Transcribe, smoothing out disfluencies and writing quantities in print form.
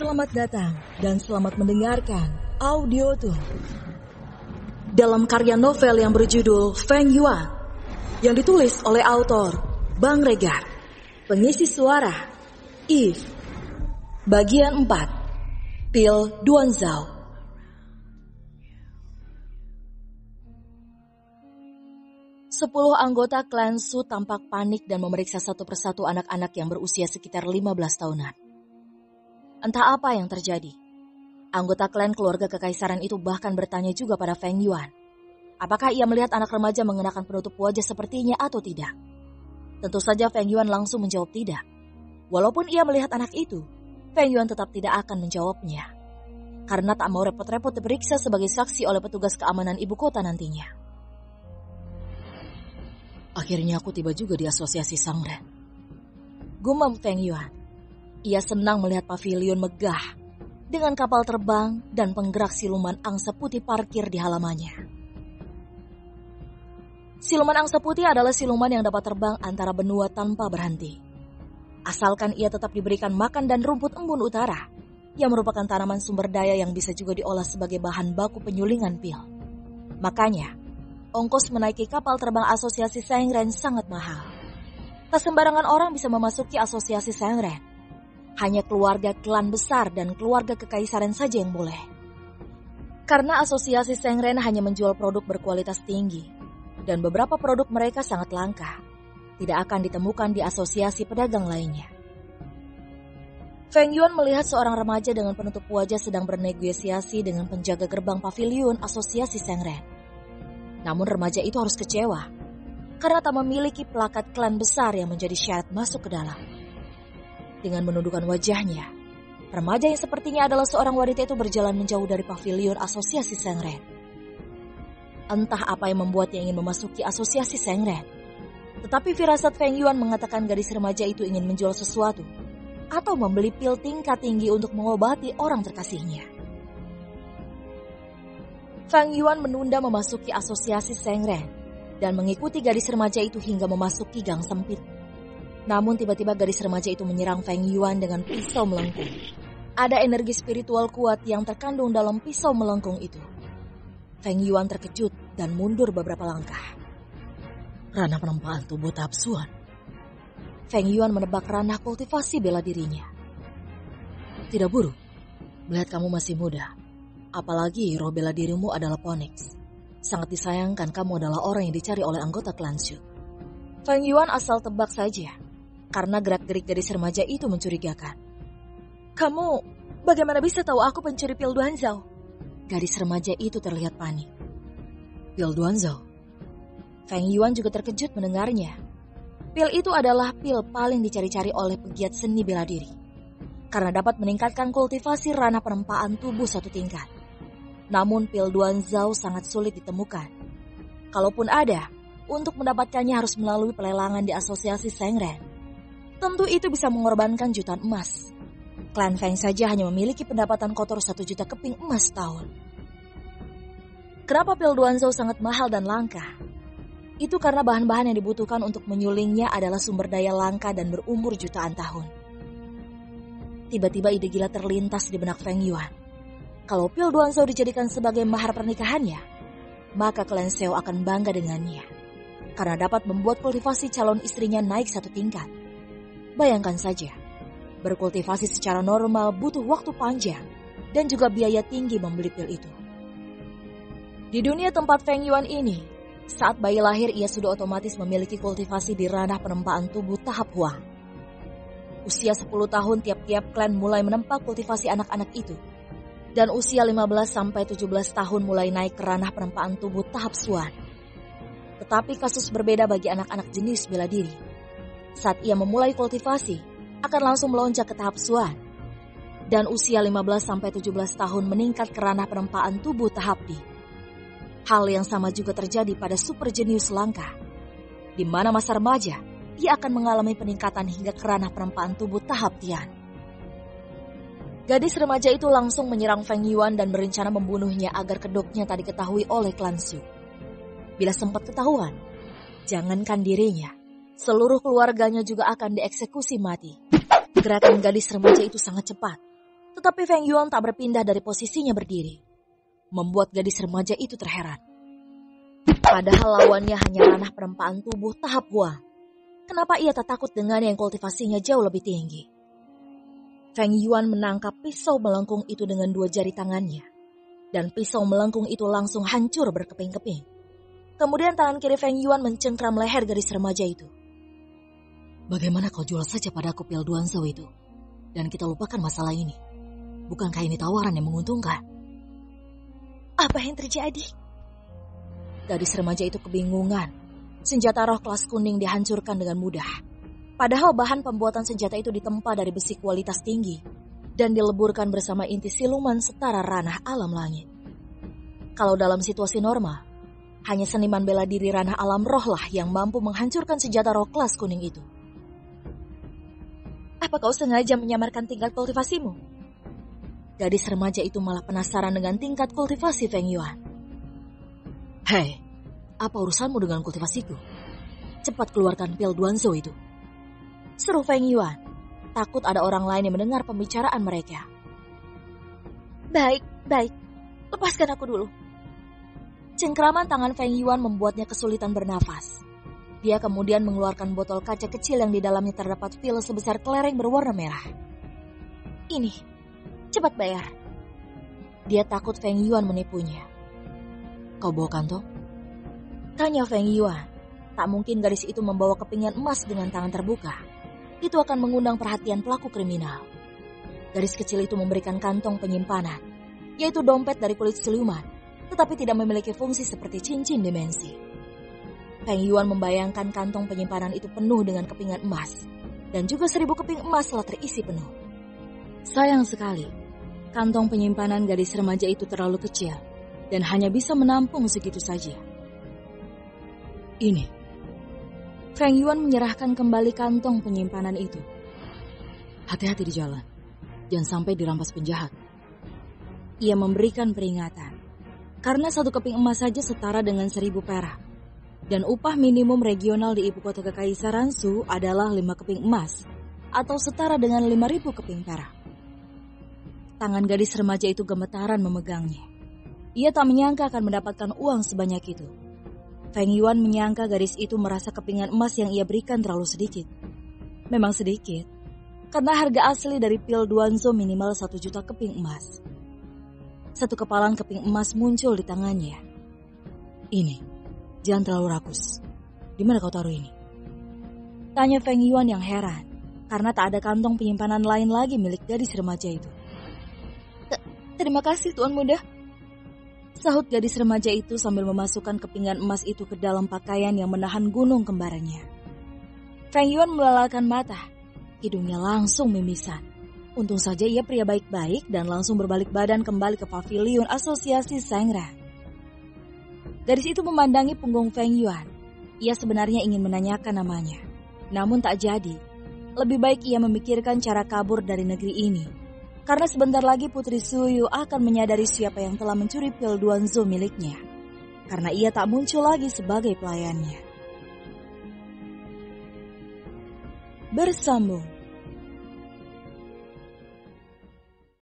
Selamat datang dan selamat mendengarkan Audio Tour dalam karya novel yang berjudul Feng Yuan yang ditulis oleh autor Bang Regar. Pengisi suara Eve. Bagian 4. Pil Duanzhao. Sepuluh anggota klan Su tampak panik dan memeriksa satu persatu anak-anak yang berusia sekitar 15 tahunan. Entah apa yang terjadi. Anggota klan keluarga kekaisaran itu bahkan bertanya juga pada Feng Yuan. Apakah ia melihat anak remaja mengenakan penutup wajah sepertinya atau tidak? Tentu saja Feng Yuan langsung menjawab tidak. Walaupun ia melihat anak itu, Feng Yuan tetap tidak akan menjawabnya. Karena tak mau repot-repot diperiksa sebagai saksi oleh petugas keamanan ibu kota nantinya. Akhirnya aku tiba juga di asosiasi Sangren. Gumam Feng Yuan. Ia senang melihat pavilion megah dengan kapal terbang dan penggerak siluman angsa putih parkir di halamannya. Siluman angsa putih adalah siluman yang dapat terbang antara benua tanpa berhenti. Asalkan ia tetap diberikan makan dan rumput embun utara, yang merupakan tanaman sumber daya yang bisa juga diolah sebagai bahan baku penyulingan pil. Makanya, ongkos menaiki kapal terbang asosiasi Sangren sangat mahal. Tak sembarangan orang bisa memasuki asosiasi Sangren. Hanya keluarga klan besar dan keluarga kekaisaran saja yang boleh. Karena asosiasi Sangren hanya menjual produk berkualitas tinggi, dan beberapa produk mereka sangat langka, tidak akan ditemukan di asosiasi pedagang lainnya. Feng Yuan melihat seorang remaja dengan penutup wajah sedang bernegosiasi dengan penjaga gerbang pavilion asosiasi Sangren. Namun remaja itu harus kecewa, karena tak memiliki plakat klan besar yang menjadi syarat masuk ke dalam. Dengan menundukkan wajahnya, remaja yang sepertinya adalah seorang wanita itu berjalan menjauh dari pavilion asosiasi Sangren. Entah apa yang membuatnya ingin memasuki asosiasi Sangren. Tetapi firasat Feng Yuan mengatakan gadis remaja itu ingin menjual sesuatu atau membeli pil tingkat tinggi untuk mengobati orang terkasihnya. Feng Yuan menunda memasuki asosiasi Sangren dan mengikuti gadis remaja itu hingga memasuki gang sempit. Namun tiba-tiba gadis remaja itu menyerang Feng Yuan dengan pisau melengkung. Ada energi spiritual kuat yang terkandung dalam pisau melengkung itu. Feng Yuan terkejut dan mundur beberapa langkah. Ranah penempaan tubuh tahap Suan. Feng Yuan menebak ranah kultivasi bela dirinya. Tidak buruk, melihat kamu masih muda. Apalagi roh bela dirimu adalah Phoenix. Sangat disayangkan kamu adalah orang yang dicari oleh anggota klan Shu. Feng Yuan asal tebak saja. Karena gerak-gerik gadis remaja itu mencurigakan. Kamu bagaimana bisa tahu aku pencuri pil Duanzhao? Gadis remaja itu terlihat panik. Pil Duanzhao? Feng Yuan juga terkejut mendengarnya. Pil itu adalah pil paling dicari-cari oleh pegiat seni bela diri. Karena dapat meningkatkan kultivasi ranah penempaan tubuh satu tingkat. Namun pil Duanzhao sangat sulit ditemukan. Kalaupun ada, untuk mendapatkannya harus melalui pelelangan di asosiasi Sangren. Tentu itu bisa mengorbankan jutaan emas. Klan Feng saja hanya memiliki pendapatan kotor 1 juta keping emas tahun. Kenapa pil Duanzhao sangat mahal dan langka? Itu karena bahan-bahan yang dibutuhkan untuk menyulingnya adalah sumber daya langka dan berumur jutaan tahun. Tiba-tiba ide gila terlintas di benak Feng Yuan. Kalau pil Duanzhao dijadikan sebagai mahar pernikahannya, maka klan Seo akan bangga dengannya. Karena dapat membuat kultivasi calon istrinya naik 1 tingkat. Bayangkan saja, berkultivasi secara normal butuh waktu panjang dan juga biaya tinggi membeli pil itu. Di dunia tempat Feng Yuan ini, saat bayi lahir ia sudah otomatis memiliki kultivasi di ranah penempaan tubuh tahap Huang. Usia 10 tahun tiap-tiap klan mulai menempa kultivasi anak-anak itu. Dan usia 15-17 tahun mulai naik ke ranah penempaan tubuh tahap Suan. Tetapi kasus berbeda bagi anak-anak jenis bela diri. Saat ia memulai kultivasi, akan langsung melonjak ke tahap Suan. Dan usia 15-17 tahun meningkat ke ranah penempaan tubuh tahap Di. Hal yang sama juga terjadi pada super jenius langka. Di mana masa remaja, ia akan mengalami peningkatan hingga ke ranah penempaan tubuh tahap Tian. Gadis remaja itu langsung menyerang Feng Yuan dan berencana membunuhnya agar kedoknya tak diketahui oleh klan Shu. Bila sempat ketahuan, jangankan dirinya, seluruh keluarganya juga akan dieksekusi mati. Gerakan gadis remaja itu sangat cepat, Tetapi Feng Yuan tak berpindah dari posisinya berdiri, membuat gadis remaja itu terheran. Padahal lawannya hanya ranah perempaan tubuh tahap Huang. Kenapa ia tak takut dengan yang kultivasinya jauh lebih tinggi? Feng Yuan menangkap pisau melengkung itu dengan 2 jari tangannya. Dan pisau melengkung itu langsung hancur berkeping-keping. Kemudian tangan kiri Feng Yuan mencengkram leher gadis remaja itu. Bagaimana kau jual saja padaku pil Duanzhou itu? Dan kita lupakan masalah ini. Bukankah ini tawaran yang menguntungkan? Apa yang terjadi? Gadis remaja itu kebingungan. Senjata roh kelas kuning dihancurkan dengan mudah. Padahal bahan pembuatan senjata itu ditempa dari besi kualitas tinggi dan dileburkan bersama inti siluman setara ranah alam langit. Kalau dalam situasi normal, hanya seniman bela diri ranah alam roh lah yang mampu menghancurkan senjata roh kelas kuning itu. Apa kau sengaja menyamarkan tingkat kultivasimu? Gadis remaja itu malah penasaran dengan tingkat kultivasi Feng Yuan. Hei, apa urusanmu dengan kultivasiku? Cepat keluarkan pil Duanzhou itu. Seru Feng Yuan. Takut ada orang lain yang mendengar pembicaraan mereka. Baik. Lepaskan aku dulu. Cengkraman tangan Feng Yuan membuatnya kesulitan bernafas. Dia kemudian mengeluarkan botol kaca kecil yang di dalamnya terdapat pil sebesar kelereng berwarna merah. Ini, cepat bayar. Dia takut Feng Yuan menipunya. Kau bawa kantong? Tanya Feng Yuan. Tak mungkin gadis itu membawa kepingan emas dengan tangan terbuka. Itu akan mengundang perhatian pelaku kriminal. Gadis kecil itu memberikan kantong penyimpanan, yaitu dompet dari kulit siluman, tetapi tidak memiliki fungsi seperti cincin dimensi. Feng Yuan membayangkan kantong penyimpanan itu penuh dengan kepingan emas, dan juga 1000 keping emas telah terisi penuh. Sayang sekali, kantong penyimpanan gadis remaja itu terlalu kecil, dan hanya bisa menampung segitu saja. Ini. Feng Yuan menyerahkan kembali kantong penyimpanan itu. Hati-hati di jalan. Jangan sampai dirampas penjahat. Ia memberikan peringatan. Karena 1 keping emas saja setara dengan 1000 perak. Dan upah minimum regional di ibu kota Kekaisaran Shu adalah 5 keping emas. Atau setara dengan 5000 keping perak. Tangan gadis remaja itu gemetaran memegangnya. Ia tak menyangka akan mendapatkan uang sebanyak itu. Feng Yuan menyangka gadis itu merasa kepingan emas yang ia berikan terlalu sedikit. Memang sedikit, karena harga asli dari pil Duanzhou minimal 1 juta keping emas. 1 kepalan keping emas muncul di tangannya. Ini, jangan terlalu rakus. Di mana kau taruh ini? Tanya Feng Yuan yang heran, karena tak ada kantong penyimpanan lain lagi milik gadis remaja itu. Terima kasih Tuan Muda. Sahut gadis remaja itu sambil memasukkan kepingan emas itu ke dalam pakaian yang menahan gunung kembarannya. Feng Yuan melalaikan mata, hidungnya langsung mimisan. Untung saja ia pria baik-baik dan langsung berbalik badan kembali ke pavilion asosiasi Sengren. Gadis itu memandangi punggung Feng Yuan. Ia sebenarnya ingin menanyakan namanya, namun tak jadi. Lebih baik ia memikirkan cara kabur dari negeri ini. Karena sebentar lagi Putri Suyu akan menyadari siapa yang telah mencuri pil Duanzhou miliknya. Karena ia tak muncul lagi sebagai pelayannya. Bersambung.